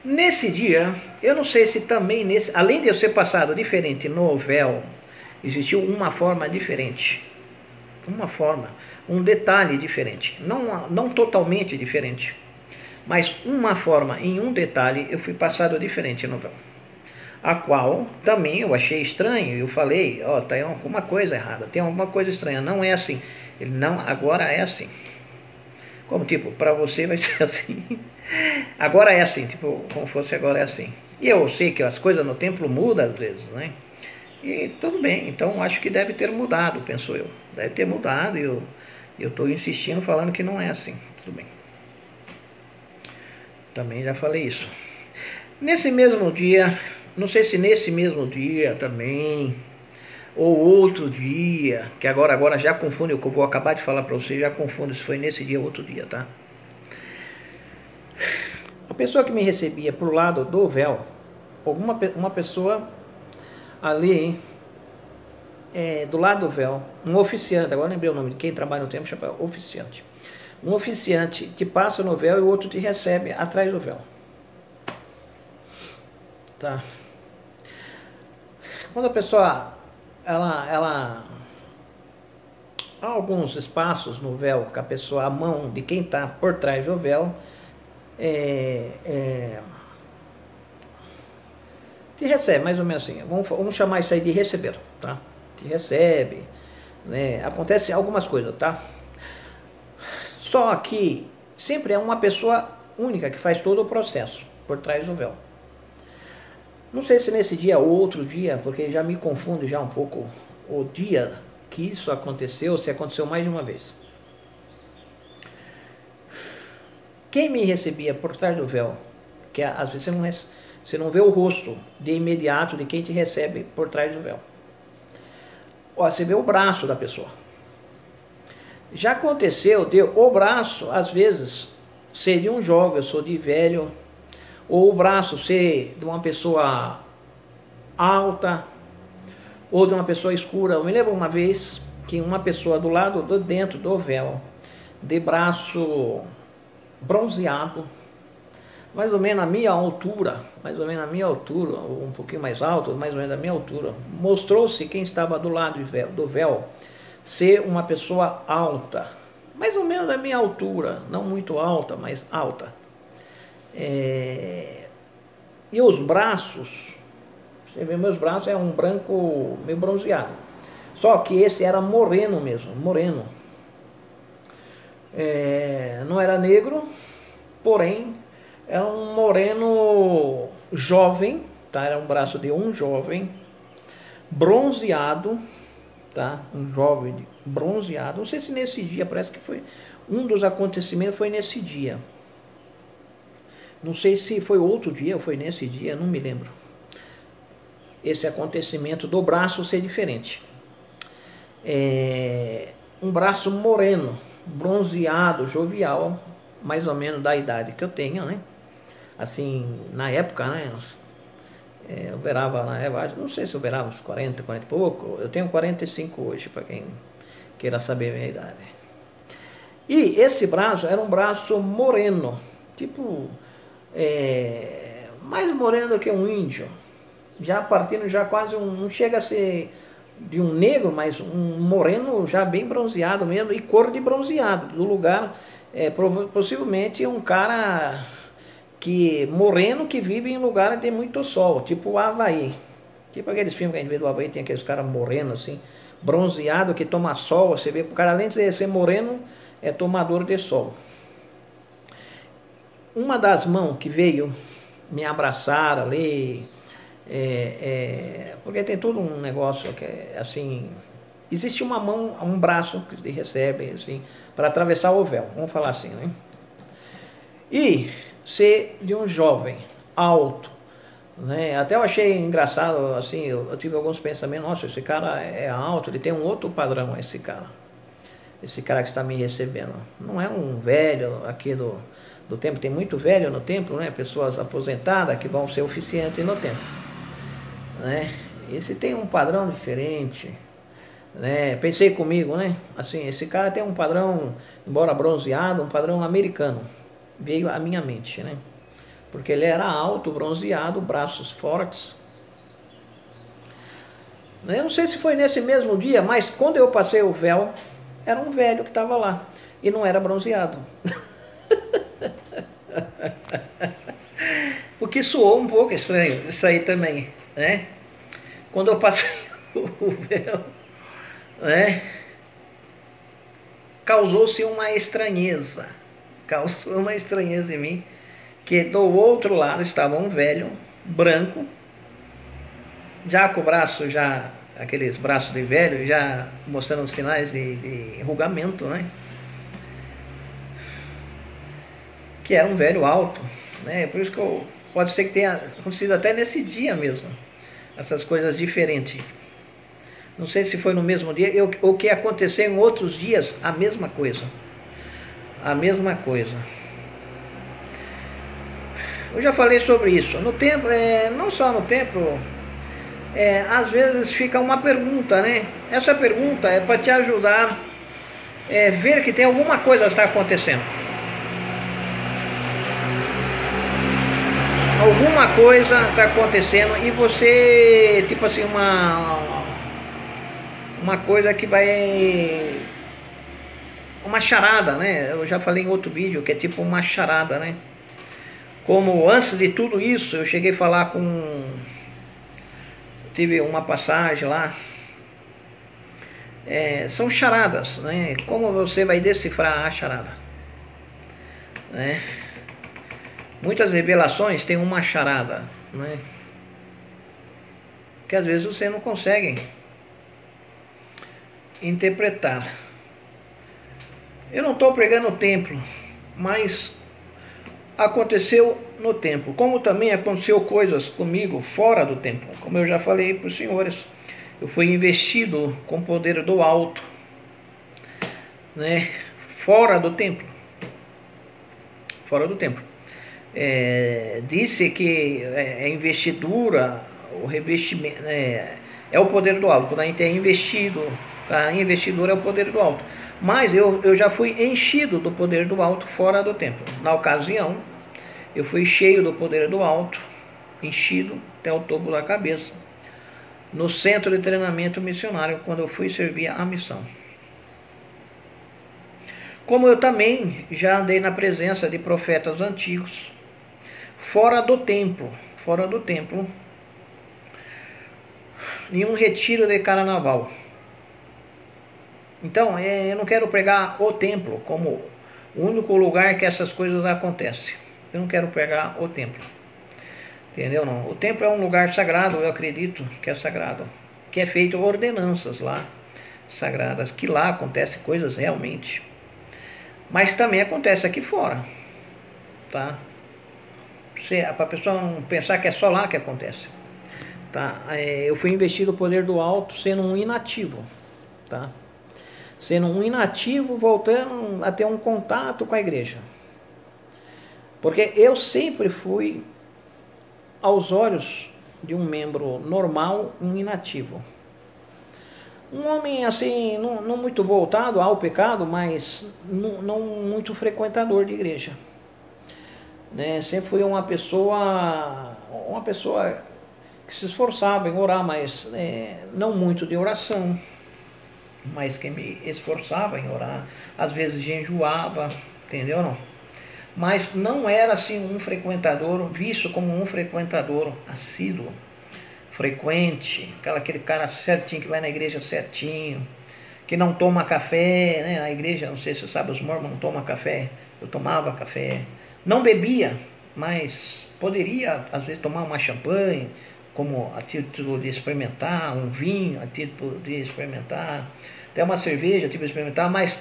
Speaker 1: Nesse dia, eu não sei se também além de eu ser passado diferente no véu, existiu uma forma diferente. Uma forma, um detalhe diferente. Não totalmente diferente. Mas uma forma, em um detalhe, eu fui passado diferente no véu. A qual também eu achei estranho. Eu falei, ó, tem alguma coisa errada, tem alguma coisa estranha. Não é assim. Ele, não, agora é assim. Como tipo, para você vai ser assim. Agora é assim, tipo, como fosse agora é assim. E eu sei que as coisas no templo mudam às vezes, né? E tudo bem, então acho que deve ter mudado, penso eu. Deve ter mudado e eu estou insistindo falando que não é assim. Tudo bem. Também já falei isso. Nesse mesmo dia, não sei se nesse mesmo dia também, ou outro dia, que agora já confunde, o que eu vou acabar de falar para você, já confunde se foi nesse dia ou outro dia, tá? A pessoa que me recebia pro lado do véu, uma pessoa ali do lado do véu, um oficiante, agora lembrei o nome de quem trabalha no templo, chama oficiante. Um oficiante te passa no véu e o outro te recebe atrás do véu. Tá? Quando a pessoa, há alguns espaços no véu que a pessoa, a mão de quem está por trás do véu, te recebe, mais ou menos assim. Vamos chamar isso aí de receber, tá? Te recebe, né? Acontece algumas coisas, tá? Só que sempre é uma pessoa única que faz todo o processo por trás do véu. Não sei se nesse dia ou outro dia, porque já me confunde já um pouco o dia que isso aconteceu, se aconteceu mais de uma vez. Quem me recebia por trás do véu, que às vezes você não vê o rosto de imediato de quem te recebe por trás do véu. Você vê o braço da pessoa. Já aconteceu de o braço, às vezes, ser de um jovem, eu sou de velho, ou o braço ser de uma pessoa alta, ou de uma pessoa escura. Eu me lembro uma vez que uma pessoa do lado, dentro do véu, de braço bronzeado, mais ou menos a minha altura, ou um pouquinho mais alto, mais ou menos a minha altura, mostrou-se quem estava do lado do véu ser uma pessoa alta, mais ou menos da minha altura, não muito alta, mas alta. E os braços, você vê meus braços, é um branco meio bronzeado, só que esse era moreno mesmo, moreno. Não era negro, porém era um moreno jovem, tá? Era um braço de um jovem bronzeado, tá? Um jovem bronzeado. Não sei se nesse dia, parece que foi um dos acontecimentos, foi nesse dia. Não sei se foi outro dia ou foi nesse dia, não me lembro. Esse acontecimento do braço ser diferente. Um braço moreno, bronzeado, jovial, mais ou menos da idade que eu tenho, né? Assim, na época, né? Eu beirava na época, não sei se eu beirava uns 40 e pouco. Eu tenho 45 hoje, para quem queira saber a minha idade. E esse braço era um braço moreno, tipo, mais moreno do que um índio. Já partindo, já quase não chega a ser de um negro, mas um moreno já bem bronzeado mesmo, e cor de bronzeado, do lugar, possivelmente um cara moreno que vive em lugar de muito sol, tipo o Havaí. Tipo aqueles filmes que a gente vê do Havaí, tem aqueles caras morenos assim, bronzeado, que toma sol, você vê que o cara, além de ser moreno, é tomador de sol. Uma das mãos que veio me abraçar ali, porque tem todo um negócio que é assim, existe uma mão, um braço que ele recebe assim, para atravessar o véu, vamos falar assim, né? E ser de um jovem alto, né? Até eu achei engraçado, assim, eu tive alguns pensamentos, nossa, esse cara é alto, ele tem um outro padrão, esse cara que está me recebendo. Não é um velho aqui do templo, tem muito velho no templo, né? Pessoas aposentadas que vão ser oficiantes no templo, né? Esse tem um padrão diferente, né? Pensei comigo, né? Assim, esse cara tem um padrão, embora bronzeado, um padrão americano. Veio à minha mente, né? Porque ele era alto, bronzeado, braços fortes. Eu não sei se foi nesse mesmo dia, mas quando eu passei o véu, era um velho que estava lá. E não era bronzeado. O que soou um pouco estranho, isso aí também, né? Quando eu passei o véu, né? Causou-se uma estranheza. Causou uma estranheza em mim, que do outro lado estava um velho, branco, já com o braço, aqueles braços de velho, já mostrando sinais de enrugamento, né? Que era um velho alto, né? Por isso que pode ser que tenha acontecido até nesse dia mesmo, essas coisas diferentes. Não sei se foi no mesmo dia, ou que aconteceu em outros dias, a mesma coisa. A mesma coisa. eu já falei sobre isso. No templo, não só no templo, às vezes fica uma pergunta, né? Essa pergunta é para te ajudar a ver que tem alguma coisa que está acontecendo. Alguma coisa está acontecendo e você, tipo assim, uma coisa que vai... Uma charada, né? Eu já falei em outro vídeo que é tipo uma charada, né? Como antes de tudo isso, eu cheguei a falar com... Tive uma passagem lá. São charadas, né? Como você vai decifrar a charada, né? Muitas revelações têm uma charada, né? Que às vezes você não consegue interpretar. Eu não estou pregando o templo, mas aconteceu no templo, como também aconteceu coisas comigo fora do templo. Como eu já falei para os senhores, eu fui investido com o poder do alto, né? Fora do templo. Fora do templo. Disse que a investidura, o revestimento, é o poder do alto. Quando a gente é investido, a investidura é o poder do alto. Mas eu já fui enchido do poder do alto fora do templo. Na ocasião, eu fui cheio do poder do alto, enchido até o topo da cabeça, no centro de treinamento missionário, quando eu fui servir a missão. Como eu também já andei na presença de profetas antigos, fora do templo, em um retiro de carnaval. Então, eu não quero pregar o templo como o único lugar que essas coisas acontecem. Eu não quero pregar o templo. Entendeu? Não? O templo é um lugar sagrado, eu acredito que é sagrado. Que é feito ordenanças lá, sagradas, que lá acontecem coisas realmente. Mas também acontece aqui fora, tá? Para a pessoa não pensar que é só lá que acontece, tá? Eu fui investido no poder do alto sendo um inativo, tá? Sendo um inativo, voltando a ter um contato com a igreja. Porque eu sempre fui, aos olhos de um membro normal, um inativo. Um homem assim, não muito voltado ao pecado, mas não muito frequentador de igreja. Né? Sempre fui uma pessoa que se esforçava em orar, mas não muito de oração, mas que me esforçava em orar. Às vezes jejuava, entendeu não? Mas não era assim um frequentador, visto como um frequentador assíduo, frequente, aquele cara certinho que vai na igreja certinho, que não toma café, né? Na igreja, não sei se você sabe, os mormons não tomam café. Eu tomava café, não bebia, mas poderia às vezes tomar uma champanhe, como a título de experimentar, um vinho a título de experimentar, até uma cerveja a título de experimentar, mas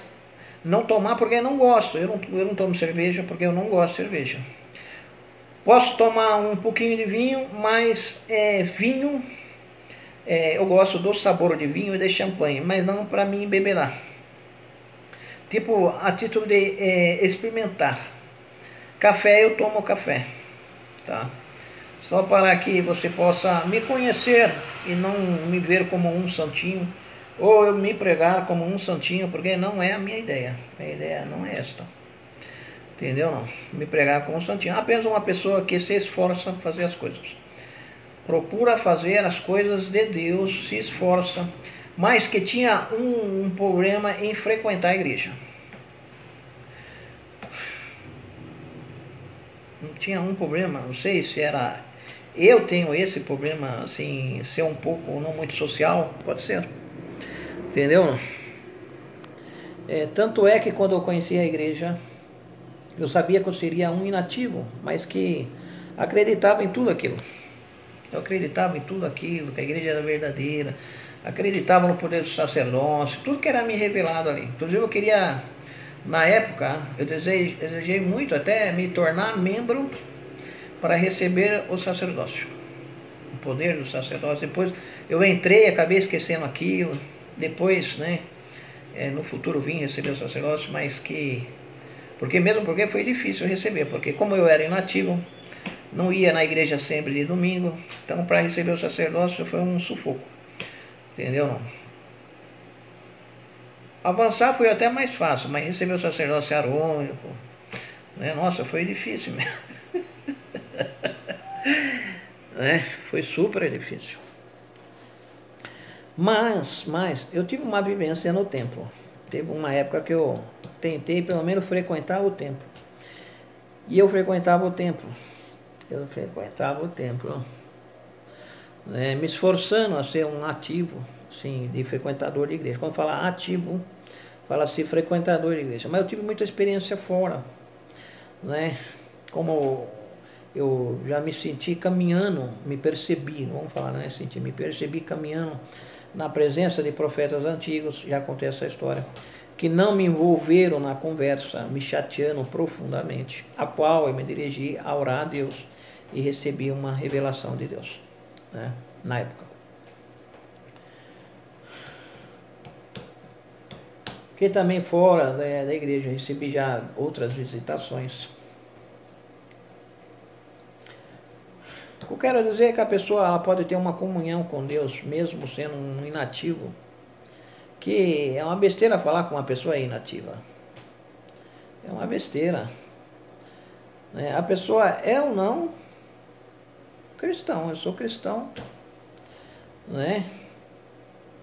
Speaker 1: não tomar porque eu não gosto. Eu não tomo cerveja porque eu não gosto de cerveja. Posso tomar um pouquinho de vinho, mas vinho, eu gosto do sabor de vinho e de champanhe, mas não para mim beber lá. Tipo, a título de experimentar. Café, eu tomo café, tá? Só para que você possa me conhecer e não me ver como um santinho, ou eu me pregar como um santinho, porque não é a minha ideia. Minha ideia não é esta. Entendeu? Não. Me pregar como um santinho. Apenas uma pessoa que se esforça para fazer as coisas. Procura fazer as coisas de Deus, se esforça, mas que tinha um problema em frequentar a igreja. Não tinha um problema, não sei se era... Eu tenho esse problema, assim, ser um pouco não muito social, pode ser. Entendeu? Tanto é que quando eu conheci a igreja, eu sabia que eu seria um inativo, mas que acreditava em tudo aquilo. Eu acreditava em tudo aquilo, que a igreja era verdadeira, acreditava no poder do sacerdócio, tudo que era me revelado ali. Inclusive eu queria, na época, eu desejei muito até me tornar membro para receber o sacerdócio, o poder do sacerdócio. Depois eu entrei, acabei esquecendo aquilo, depois, né, no futuro vim receber o sacerdócio, mas que... Porque foi difícil receber, porque como eu era inativo, não ia na igreja sempre de domingo, então para receber o sacerdócio foi um sufoco, entendeu? Não? Avançar foi até mais fácil, mas receber o sacerdócio arônico, né? Nossa, foi difícil mesmo. Né? Foi super difícil. Mas eu tive uma vivência no templo. Teve uma época que eu tentei pelo menos frequentar o templo. E eu frequentava o templo. Né? Me esforçando a ser um ativo, sim, de frequentador de igreja. Quando fala ativo, fala-se frequentador de igreja. Mas eu tive muita experiência fora, né? Como eu já me senti caminhando, me percebi, vamos falar, né? Me percebi caminhando na presença de profetas antigos, já contei essa história, que não me envolveram na conversa, me chateando profundamente, a qual eu me dirigi a orar a Deus e recebi uma revelação de Deus, né? Na época. Que também fora da igreja recebi já outras visitações. O que eu quero dizer é que a pessoa ela pode ter uma comunhão com Deus, mesmo sendo um inativo, que é uma besteira falar com uma pessoa inativa. É uma besteira. A pessoa é ou não cristão, eu sou cristão, né?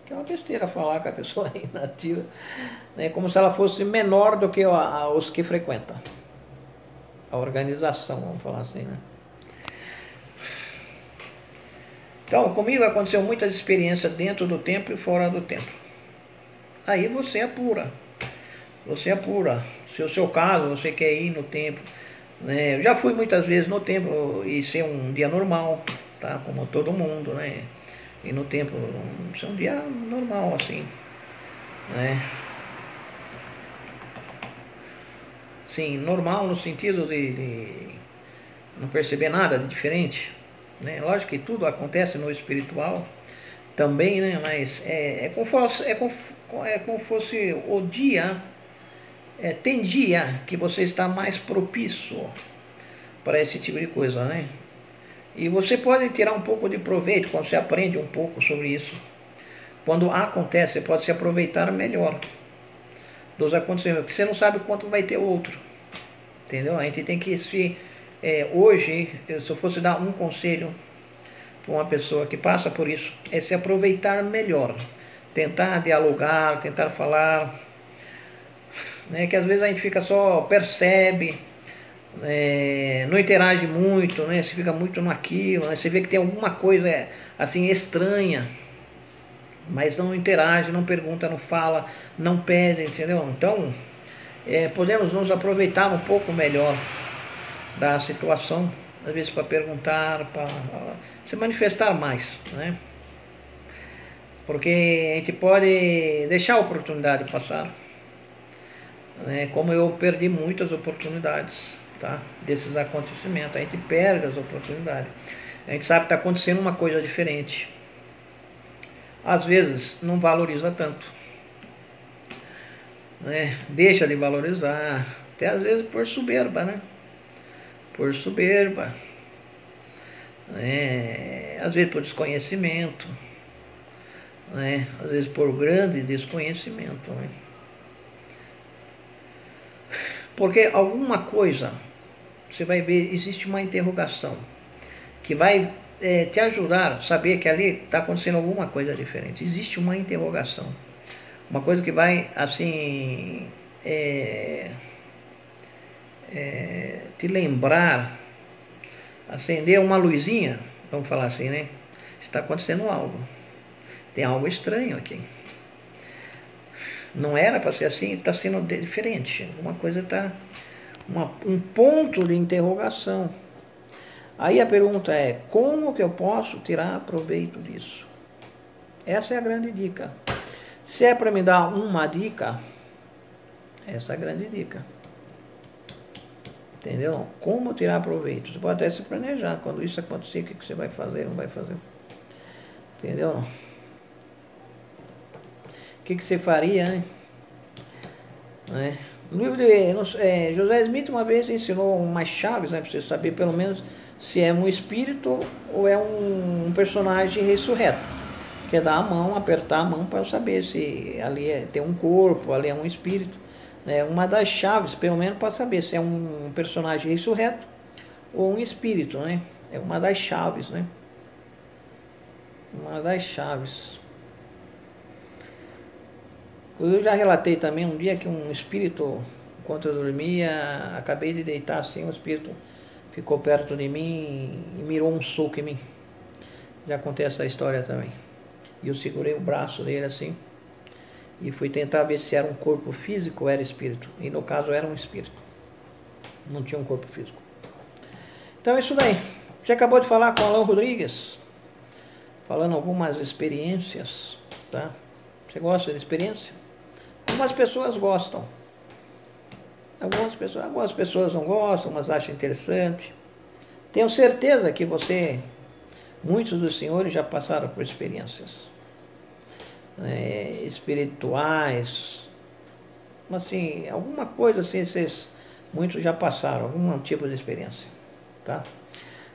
Speaker 1: Que é uma besteira falar que a pessoa é inativa, né? Como se ela fosse menor do que os que frequentam a organização, vamos falar assim, né? Então, comigo aconteceu muitas experiências dentro do templo e fora do templo. Aí você apura. Se é o seu caso, você quer ir no templo, né? Eu já fui muitas vezes no templo e ser um dia normal, tá? Como todo mundo, né? E no templo ser um dia normal, assim, né? Sim, normal no sentido de não perceber nada de diferente, né? Lógico que tudo acontece no espiritual também, né? Mas é como fosse o dia, tem dia que você está mais propício para esse tipo de coisa, né? E você pode tirar um pouco de proveito quando você aprende um pouco sobre isso. Quando acontece, você pode se aproveitar melhor dos acontecimentos, porque você não sabe quanto vai ter outro, entendeu? A gente tem que hoje, se eu fosse dar um conselho para uma pessoa que passa por isso, é se aproveitar melhor, tentar dialogar, tentar falar, né? Que às vezes a gente fica só, percebe, não interage muito, né? Você fica muito naquilo, né? Você vê que tem alguma coisa assim estranha, mas não interage, não pergunta, não fala, não pede, entendeu? Então, podemos nos aproveitar um pouco melhor da situação, às vezes para perguntar, para se manifestar mais, né? Porque a gente pode deixar a oportunidade passar, né? Como eu perdi muitas oportunidades, tá? Desses acontecimentos, a gente perde as oportunidades. A gente sabe que está acontecendo uma coisa diferente. Às vezes não valoriza tanto, né? Deixa de valorizar, até às vezes por soberba, né? Por soberba, né? Às vezes por desconhecimento, né? Às vezes por grande desconhecimento, né? Porque alguma coisa, você vai ver, existe uma interrogação que vai te ajudar a saber que ali está acontecendo alguma coisa diferente. Existe uma interrogação, uma coisa que vai assim te lembrar, acender uma luzinha, vamos falar assim, né? Está acontecendo algo, tem algo estranho aqui. Não era para ser assim, está sendo diferente. Alguma coisa está, um ponto de interrogação. Aí a pergunta é, como que eu posso tirar proveito disso? Essa é a grande dica. Se é para me dar uma dica, essa é a grande dica. Entendeu? Como tirar proveito? Você pode até se planejar. Quando isso acontecer, o que você vai fazer, não vai fazer. Entendeu? O que você faria, né? No livro de José Smith uma vez ensinou umas chaves, né, para você saber pelo menos se é um espírito ou é um personagem ressurreto. Que é dar a mão, apertar a mão para saber se ali tem um corpo, ali é um espírito. É uma das chaves, pelo menos, para saber se é um personagem ressurreto ou um espírito, né? É uma das chaves, né? Uma das chaves. Eu já relatei também um dia que um espírito, enquanto eu dormia, acabei de deitar assim, um espírito ficou perto de mim e mirou um soco em mim. Já contei essa história também. E eu segurei o braço dele assim e fui tentar ver se era um corpo físico ou era espírito. E no caso era um espírito. Não tinha um corpo físico. Então é isso daí. Você acabou de falar com o Alain Rodrigues, falando algumas experiências, tá? Você gosta de experiência? Algumas pessoas gostam. Algumas pessoas não gostam, mas acham interessante. Tenho certeza que muitos dos senhores já passaram por experiências espirituais, assim, alguma coisa assim, muitos já passaram, algum tipo de experiência, tá?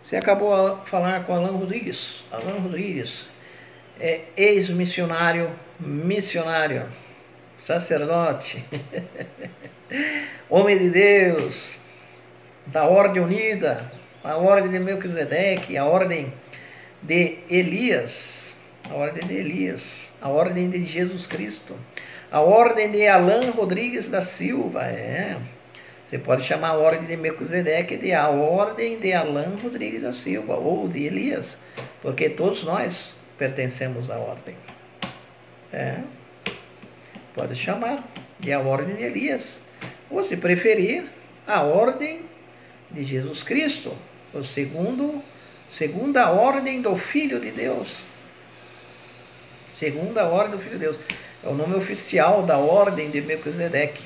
Speaker 1: Você acabou de falar com Alain Rodrigues. Alain Rodrigues é ex-missionário, missionário, sacerdote, homem de Deus, da Ordem Unida, a Ordem de Melquisedeque, a Ordem de Elias, a Ordem de Elias, a Ordem de Jesus Cristo, a Ordem de Alain Rodrigues da Silva, Você pode chamar a Ordem de Melquisedeque de a Ordem de Alain Rodrigues da Silva, ou de Elias, porque todos nós pertencemos à Ordem. Pode chamar de a Ordem de Elias, ou se preferir, a Ordem de Jesus Cristo, o segunda ordem do Filho de Deus. Segunda ordem do Filho de Deus. É o nome oficial da Ordem de Melquisedeque.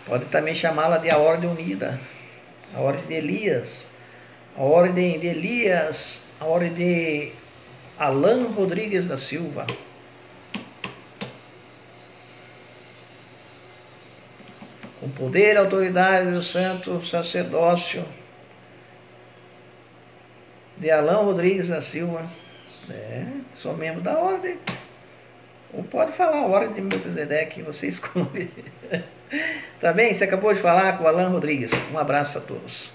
Speaker 1: Pode também chamá-la de a Ordem Unida, a Ordem de Elias, a Ordem de Elias, a Ordem de Alain Rodrigues da Silva. Com poder e autoridade do santo sacerdócio de Alain Rodrigues da Silva. Sou membro da ordem. Ou pode falar a Ordem de Melquisedeque, você escolhe. Tá bem? Você acabou de falar com o Alain Rodrigues. Um abraço a todos.